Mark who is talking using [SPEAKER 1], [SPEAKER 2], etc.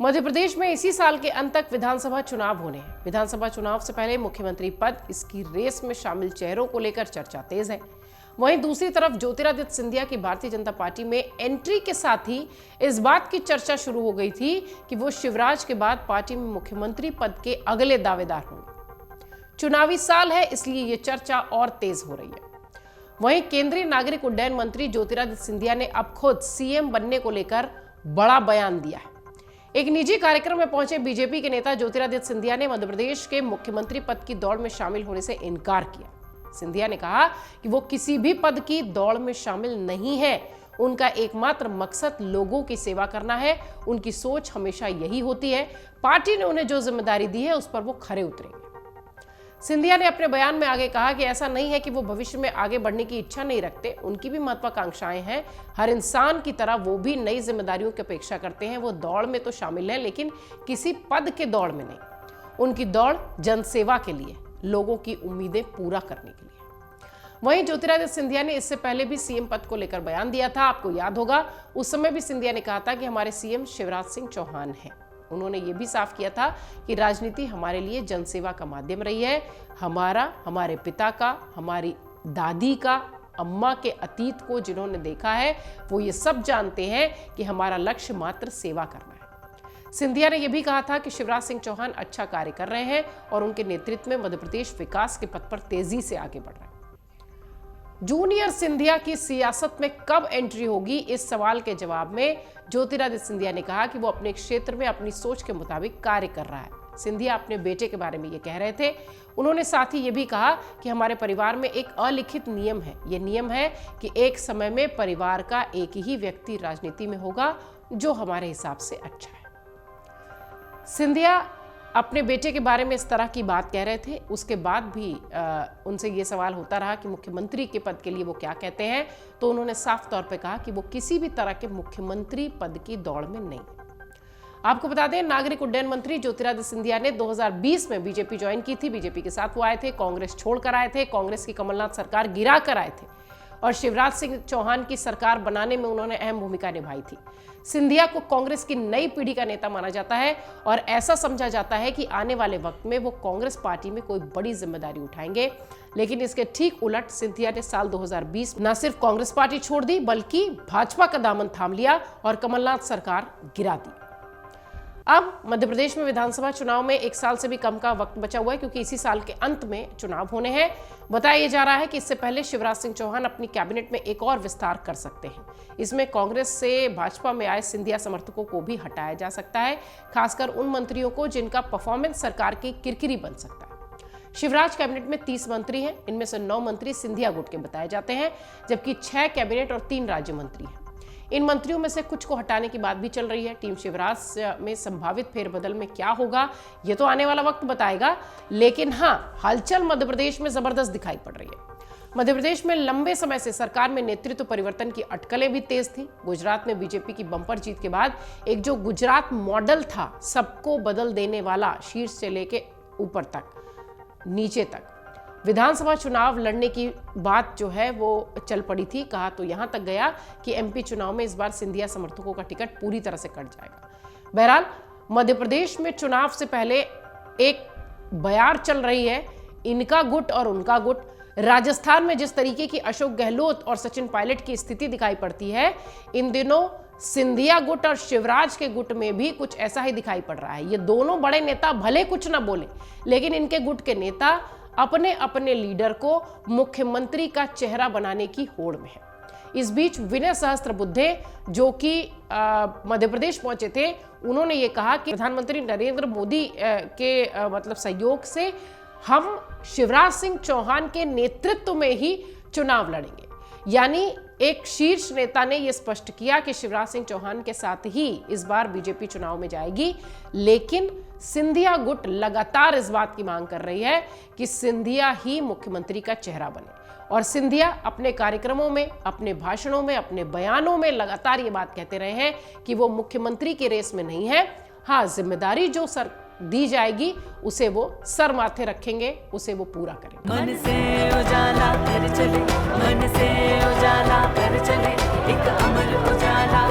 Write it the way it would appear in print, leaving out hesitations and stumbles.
[SPEAKER 1] मध्य प्रदेश में इसी साल के अंत तक विधानसभा चुनाव होने हैं। विधानसभा चुनाव से पहले मुख्यमंत्री पद, इसकी रेस में शामिल चेहरों को लेकर चर्चा तेज है। वहीं दूसरी तरफ ज्योतिरादित्य सिंधिया की भारतीय जनता पार्टी में एंट्री के साथ ही इस बात की चर्चा शुरू हो गई थी कि वो शिवराज के बाद पार्टी में मुख्यमंत्री पद के अगले दावेदार होंगे। चुनावी साल है, इसलिए ये चर्चा और तेज हो रही है। वहीं केंद्रीय नागरिक उड्डयन मंत्री ज्योतिरादित्य सिंधिया ने अब खुद सीएम बनने को लेकर बड़ा बयान दिया है। एक निजी कार्यक्रम में पहुंचे बीजेपी के नेता ज्योतिरादित्य सिंधिया ने मध्य प्रदेश के मुख्यमंत्री पद की दौड़ में शामिल होने से इनकार किया। सिंधिया ने कहा कि वो किसी भी पद की दौड़ में शामिल नहीं है। उनका एकमात्र मकसद लोगों की सेवा करना है। उनकी सोच हमेशा यही होती है। पार्टी ने उन्हें जो जिम्मेदारी दी है उस पर वो खरे उतरेंगे। सिंधिया ने अपने बयान में आगे कहा कि ऐसा नहीं है कि वो भविष्य में आगे बढ़ने की इच्छा नहीं रखते। उनकी भी महत्वाकांक्षाएं हैं। हर इंसान की तरह वो भी नई जिम्मेदारियों की अपेक्षा करते हैं। वो दौड़ में तो शामिल हैं, लेकिन किसी पद के दौड़ में नहीं। उनकी दौड़ जनसेवा के लिए, लोगों की उम्मीदें पूरा करने के लिए। वहीं ज्योतिरादित्य सिंधिया ने इससे पहले भी सीएम पद को लेकर बयान दिया था। आपको याद होगा, उस समय भी सिंधिया ने कहा था कि हमारे सीएम शिवराज सिंह चौहान हैं। उन्होंने ये भी साफ किया था कि राजनीति हमारे लिए जनसेवा का माध्यम रही है। हमारे पिता का, हमारी दादी का, अम्मा के अतीत को जिन्होंने देखा है, वो ये सब जानते हैं कि हमारा लक्ष्य मात्र सेवा करना है। सिंधिया ने यह भी कहा था कि शिवराज सिंह चौहान अच्छा कार्य कर रहे हैं और उनके नेतृत्व में मध्य प्रदेश विकास के पथ पर तेजी से आगे बढ़ रहा है। जूनियर सिंधिया की सियासत में कब एंट्री होगी, इस सवाल के जवाब में ज्योतिरादित्य सिंधिया ने कहा कि वो अपने क्षेत्र में अपनी सोच के मुताबिक कार्य कर रहा है। सिंधिया अपने बेटे के बारे में ये कह रहे थे। उन्होंने साथ ही ये भी कहा कि हमारे परिवार में एक अलिखित नियम है। ये नियम है कि एक समय में परिवार का एक ही व्यक्ति राजनीति में होगा, जो हमारे हिसाब से अच्छा है। सिंधिया अपने बेटे के बारे में इस तरह की बात कह रहे थे। उसके बाद भी उनसे ये सवाल होता रहा कि मुख्यमंत्री के पद के लिए वो क्या कहते हैं, तो उन्होंने साफ तौर पे कहा कि वो किसी भी तरह के मुख्यमंत्री पद की दौड़ में नहीं। आपको बता दें, नागरिक उड्डयन मंत्री ज्योतिरादित्य सिंधिया ने 2020 में बीजेपी ज्वाइन की थी। बीजेपी के साथ वो आए थे, कांग्रेस छोड़कर आए थे, कांग्रेस की कमलनाथ सरकार गिरा कर आए थे और शिवराज सिंह चौहान की सरकार बनाने में उन्होंने अहम भूमिका निभाई थी। सिंधिया को कांग्रेस की नई पीढ़ी का नेता माना जाता है और ऐसा समझा जाता है कि आने वाले वक्त में वो कांग्रेस पार्टी में कोई बड़ी जिम्मेदारी उठाएंगे। लेकिन इसके ठीक उलट सिंधिया ने साल 2020 न सिर्फ कांग्रेस पार्टी छोड़ दी, बल्कि भाजपा का दामन थाम लिया और कमलनाथ सरकार गिरा दी। अब मध्य प्रदेश में विधानसभा चुनाव में एक साल से भी कम का वक्त बचा हुआ है, क्योंकि इसी साल के अंत में चुनाव होने हैं। बताया जा रहा है कि इससे पहले शिवराज सिंह चौहान अपनी कैबिनेट में एक और विस्तार कर सकते हैं। इसमें कांग्रेस से भाजपा में आए सिंधिया समर्थकों को भी हटाया जा सकता है, खासकर उन मंत्रियों को जिनका परफॉर्मेंस सरकार की किरकिरी बन सकता है। शिवराज कैबिनेट में 30 मंत्री हैं। इनमें से 9 मंत्री सिंधिया गुट के बताए जाते हैं, जबकि 6 कैबिनेट और 3 राज्य मंत्री हैं। इन मंत्रियों में से कुछ को हटाने की बात भी चल रही है। टीम शिवराज में संभावित फेरबदल में क्या होगा, ये तो आने वाला वक्त बताएगा। लेकिन हाँ, हलचल मध्य प्रदेश में जबरदस्त दिखाई पड़ रही है। मध्य प्रदेश में लंबे समय से सरकार में नेतृत्व परिवर्तन की अटकलें भी तेज थी। गुजरात में बीजेपी की बंपर जीत के बाद एक जो गुजरात मॉडल था, सबको बदल देने वाला, शीर्ष से लेके ऊपर तक, नीचे तक, विधानसभा चुनाव लड़ने की बात जो है वो चल पड़ी थी। कहा तो यहां तक गया कि एमपी चुनाव में इस बार सिंधिया समर्थकों का टिकट पूरी तरह से कट जाएगा। बहरहाल मध्य प्रदेश में चुनाव से पहले एक बयार चल रही है, इनका गुट और उनका गुट। राजस्थान में जिस तरीके की अशोक गहलोत और सचिन पायलट की स्थिति दिखाई पड़ती है, इन दिनों सिंधिया गुट और शिवराज के गुट में भी कुछ ऐसा ही दिखाई पड़ रहा है। ये दोनों बड़े नेता भले कुछ ना बोले, लेकिन इनके गुट के नेता अपने अपने लीडर को मुख्यमंत्री का चेहरा बनाने की होड़ में है। इस बीच विनय सहस्त्रबुद्धे, जो कि मध्य प्रदेश पहुंचे थे, उन्होंने ये कहा कि प्रधानमंत्री नरेंद्र मोदी के मतलब सहयोग से हम शिवराज सिंह चौहान के नेतृत्व में ही चुनाव लड़ेंगे। यानी एक शीर्ष नेता ने यह स्पष्ट किया कि शिवराज सिंह चौहान के साथ ही इस बार बीजेपी चुनाव में जाएगी। लेकिन सिंधिया गुट लगातार इस बात की मांग कर रही है कि सिंधिया ही मुख्यमंत्री का चेहरा बने। और सिंधिया अपने कार्यक्रमों में, अपने भाषणों में, अपने बयानों में लगातार ये बात कहते रहे हैं कि वो मुख्यमंत्री की रेस में नहीं है। हाँ, जिम्मेदारी जो सर दी जाएगी उसे वो सर माथे रखेंगे, उसे वो पूरा करेंगे।
[SPEAKER 2] मन से उजाला कर चले, मन से उजाला कर चले, एक अमर उजाला